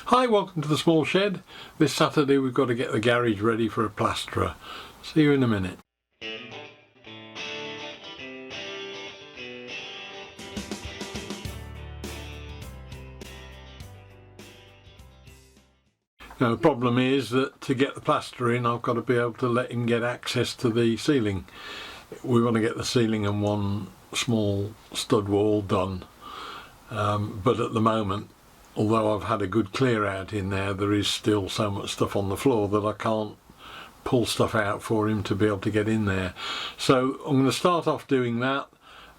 Hi, welcome to the small shed. This Saturday we've got to get the garage ready for a plasterer. See you in a minute. Now the problem is that to get the plaster in, I've got to be able to let him get access to the ceiling. We want to get the ceiling and one small stud wall done, but at the moment, although I've had a good clear out in there, there is still so much stuff on the floor that I can't pull stuff out for him to be able to get in there. So I'm going to start off doing that,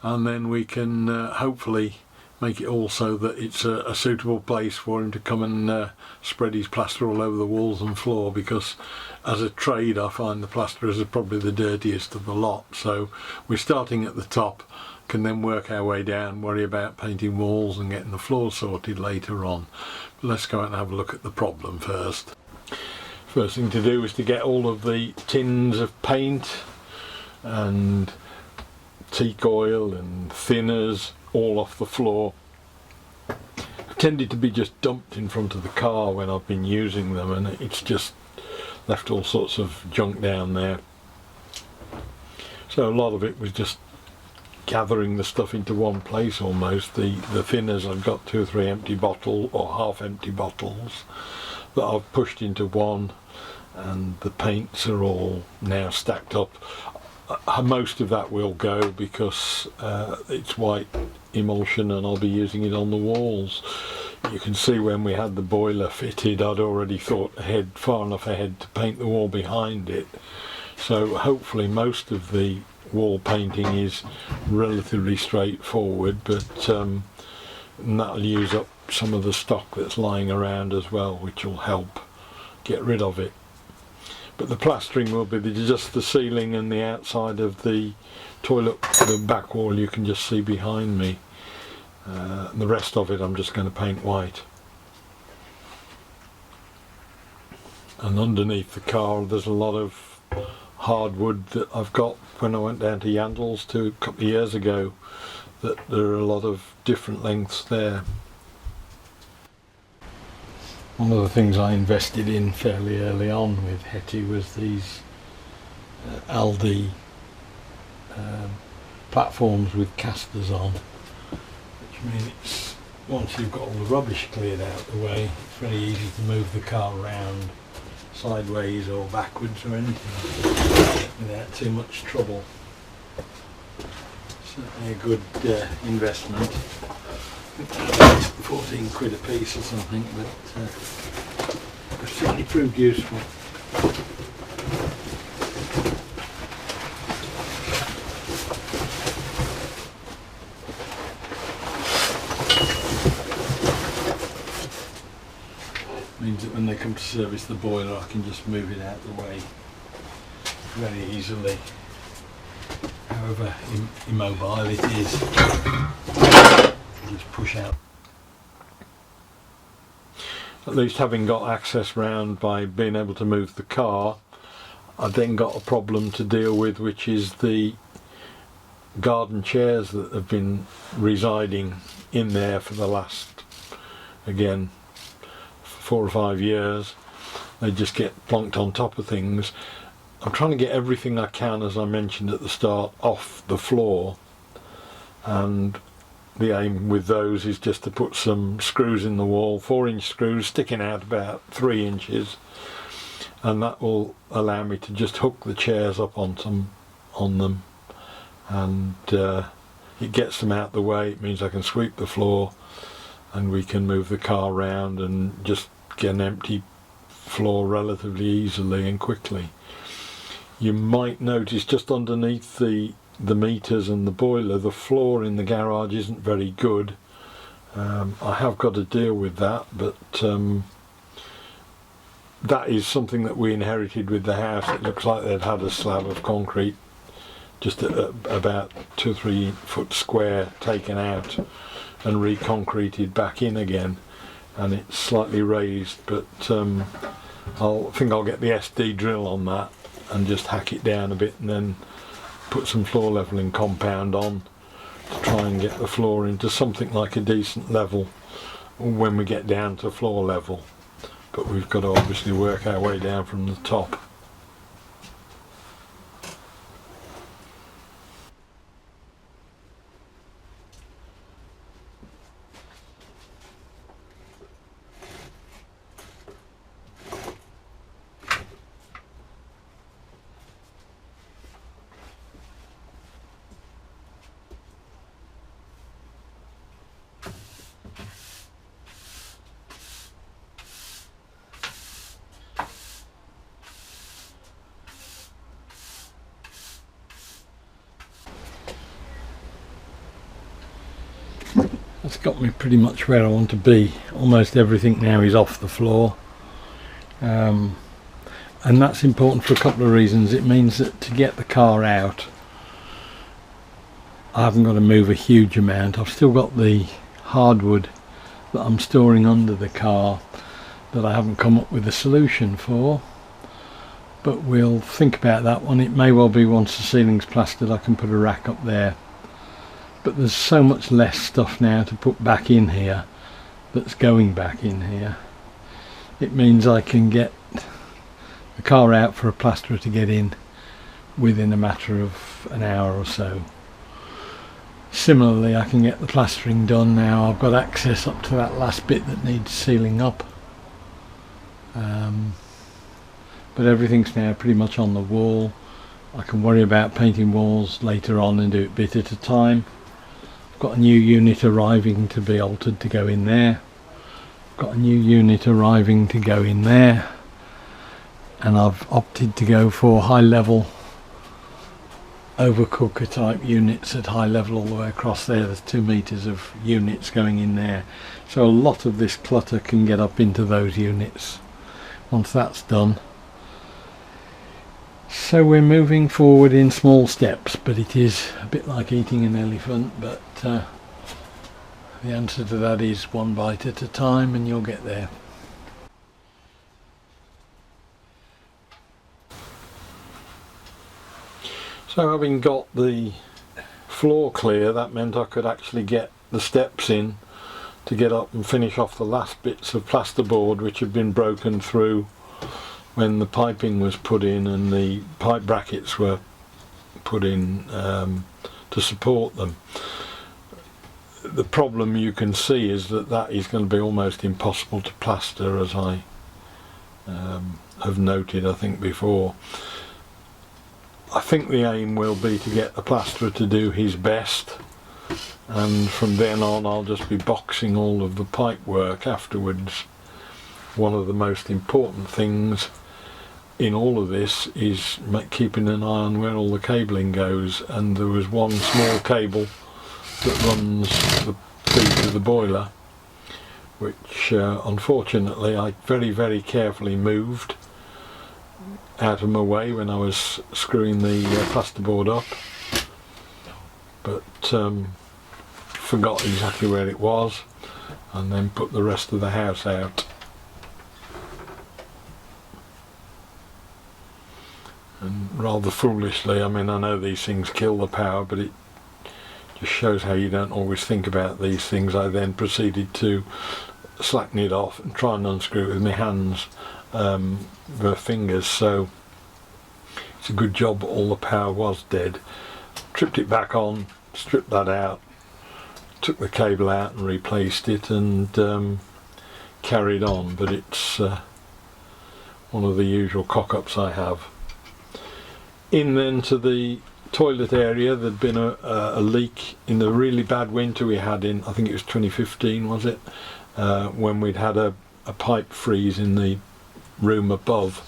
and then we can hopefully make it all so that it's a suitable place for him to come and spread his plaster all over the walls and floor, because as a trade I find the plasterers are probably the dirtiest of the lot. So we're starting at the top, can then work our way down, worry about painting walls and getting the floor sorted later on. But let's go out and have a look at the problem first. First thing to do is to get all of the tins of paint and teak oil and thinners all off the floor. I've tended to be just dumped in front of the car when I've been using them, and it's just left all sorts of junk down there. So a lot of it was just gathering the stuff into one place almost. The thinners, I've got 2 or 3 empty bottles or half empty bottles that I've pushed into one, and the paints are all now stacked up. Most of that will go because it's white emulsion and I'll be using it on the walls. You can see when we had the boiler fitted, I'd already thought ahead, far enough ahead to paint the wall behind it. So hopefully most of the wall painting is relatively straightforward, but that'll use up some of the stock that's lying around as well, which will help get rid of it. But the plastering will be just the ceiling and the outside of the toilet, the back wall you can just see behind me. The rest of it I'm just going to paint white. And underneath the car there's a lot of hardwood that I've got when I went down to Yandles a couple of years ago, that there are a lot of different lengths there. One of the things I invested in fairly early on with Hetty was these Aldi platforms with casters on, which means once you've got all the rubbish cleared out the way, it's very easy to move the car around sideways or backwards or anything without too much trouble. Certainly a good investment. 14 quid a piece or something, but it's certainly proved useful. Means that when they come to service the boiler I can just move it out the way very easily, however immobile it is. Just push out. At least having got access round by being able to move the car, I've then got a problem to deal with, which is the garden chairs that have been residing in there for the last, again, 4 or 5 years. They just get plonked on top of things. I'm trying to get everything I can, as I mentioned at the start, off the floor, and the aim with those is just to put some screws in the wall, 4-inch screws sticking out about 3 inches, and that will allow me to just hook the chairs up on them, and it gets them out the way. It means I can sweep the floor and we can move the car around and just get an empty floor relatively easily and quickly. You might notice just underneath the meters and the boiler, the floor in the garage isn't very good. I have got to deal with that, but that is something that we inherited with the house. It looks like they'd had a slab of concrete just about 2 or 3 foot square taken out and reconcreted back in again, and it's slightly raised, but I think I'll get the SD drill on that and just hack it down a bit and then put some floor leveling compound on to try and get the floor into something like a decent level when we get down to floor level. but we've got to obviously work our way down from the top. That's got me pretty much where I want to be. Almost everything now is off the floor, and that's important for a couple of reasons. It means that to get the car out, I haven't got to move a huge amount. I've still got the hardwood that I'm storing under the car that I haven't come up with a solution for, but we'll think about that one. It may well be once the ceiling's plastered I can put a rack up there. But there's so much less stuff now to put back in here that's going back in here. It means I can get the car out for a plasterer to get in within a matter of an hour or so. Similarly, I can get the plastering done now. I've got access up to that last bit that needs sealing up. But everything's now pretty much on the wall. I can worry about painting walls later on and do it bit at a time. Got a new unit arriving to be altered to go in there. Got a new unit arriving to go in there, and I've opted to go for high level overcooker type units at high level all the way across there. There's 2 meters of units going in there, so a lot of this clutter can get up into those units once that's done. So we're moving forward in small steps, but it is a bit like eating an elephant, but the answer to that is one bite at a time and you'll get there. So having got the floor clear, that meant I could actually get the steps in to get up and finish off the last bits of plasterboard which had been broken through when the piping was put in and the pipe brackets were put in to support them. The problem you can see is that that is going to be almost impossible to plaster, as I have noted I think before. I think the aim will be to get the plasterer to do his best, and from then on I'll just be boxing all of the pipe work afterwards. One of the most important things in all of this is keeping an eye on where all the cabling goes, and there was one small cable that runs the feed to the boiler which unfortunately I very carefully moved out of my way when I was screwing the plasterboard up, but forgot exactly where it was and then put the rest of the house out. And rather foolishly, I mean, I know these things kill the power, but it just shows how you don't always think about these things. I then proceeded to slacken it off and try and unscrew it with my hands, the fingers, so it's a good job all the power was dead. Tripped it back on, stripped that out, took the cable out and replaced it, and carried on. But it's one of the usual cock-ups I have. In then to the toilet area, there'd been a leak in the really bad winter we had in, I think it was 2015 was it, when we'd had a pipe freeze in the room above,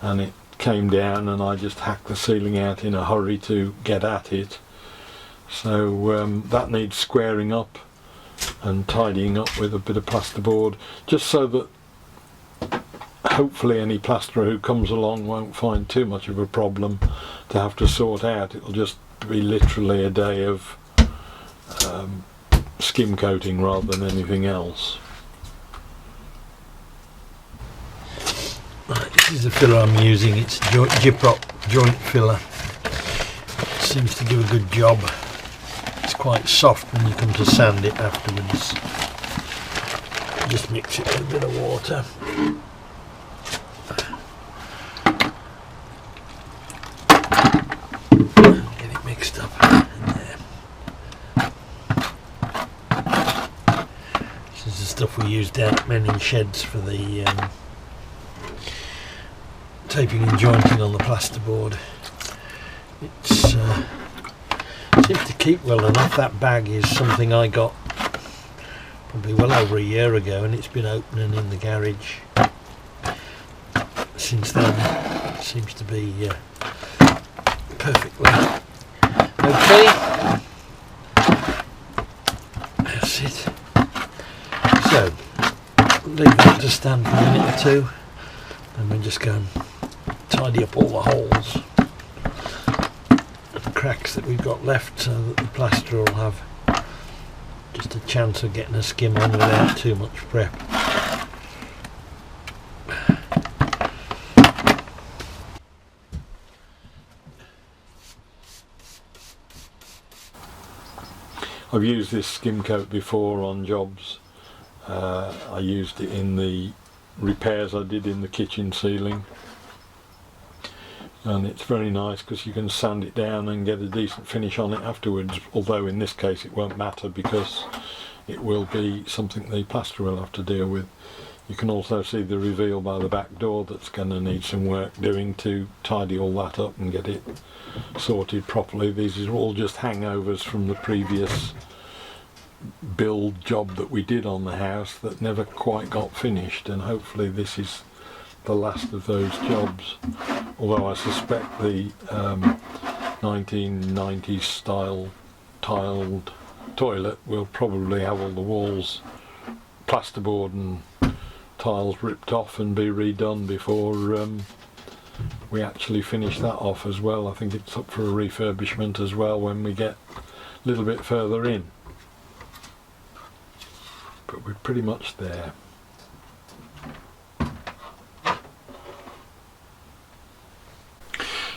and it came down and I just hacked the ceiling out in a hurry to get at it. So that needs squaring up and tidying up with a bit of plasterboard, just so that hopefully any plasterer who comes along won't find too much of a problem to have to sort out. It'll just be literally a day of skim coating rather than anything else. Right, this is the filler I'm using. It's Gyprop joint filler. It seems to give a good job. It's quite soft when you come to sand it afterwards. just mix it with a bit of water. Get it mixed up in there. This is the stuff we use down at Menning Sheds for the taping and jointing on the plasterboard. It seems to keep well enough. That bag is something I got probably well over a year ago, and it's been opening in the garage since then. It seems to be perfectly okay. That's it. So leave that to stand for a minute or two, and we'll just go and tidy up all the holes and cracks that we've got left, so that the plaster will have just a chance of getting a skim on without too much prep. I've used this skim coat before on jobs. I used it in the repairs I did in the kitchen ceiling, and it's very nice because you can sand it down and get a decent finish on it afterwards, although in this case it won't matter because it will be something the plaster will have to deal with. You can also see the reveal by the back door that's going to need some work doing to tidy all that up and get it sorted properly. These are all just hangovers from the previous build job that we did on the house that never quite got finished, and hopefully this is the last of those jobs, although I suspect the 1990s style tiled toilet will probably have all the walls, plasterboard and tiles ripped off and be redone before we actually finish that off as well. I think it's up for a refurbishment as well when we get a little bit further in, but we're pretty much there.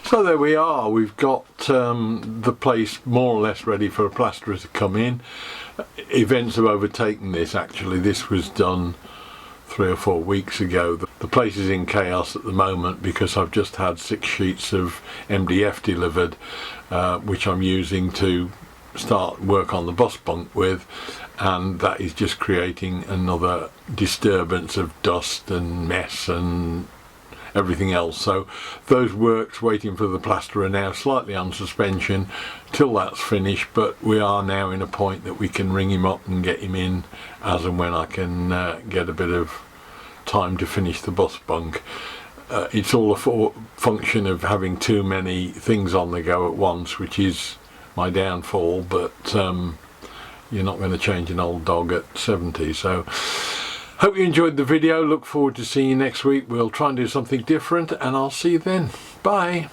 So there we are, we've got the place more or less ready for a plasterer to come in. Events have overtaken this actually. This was done 3 or 4 weeks ago. The place is in chaos at the moment because I've just had 6 sheets of MDF delivered, which I'm using to start work on the bus bunk with, and that is just creating another disturbance of dust and mess and everything else. So those works waiting for the plaster are now slightly on suspension till that's finished, but we are now in a point that we can ring him up and get him in as and when I can get a bit of time to finish the bus bunk. It's all a function of having too many things on the go at once, which is my downfall, but you're not going to change an old dog at 70. So hope you enjoyed the video. Look forward to seeing you next week. We'll try and do something different, and I'll see you then. Bye.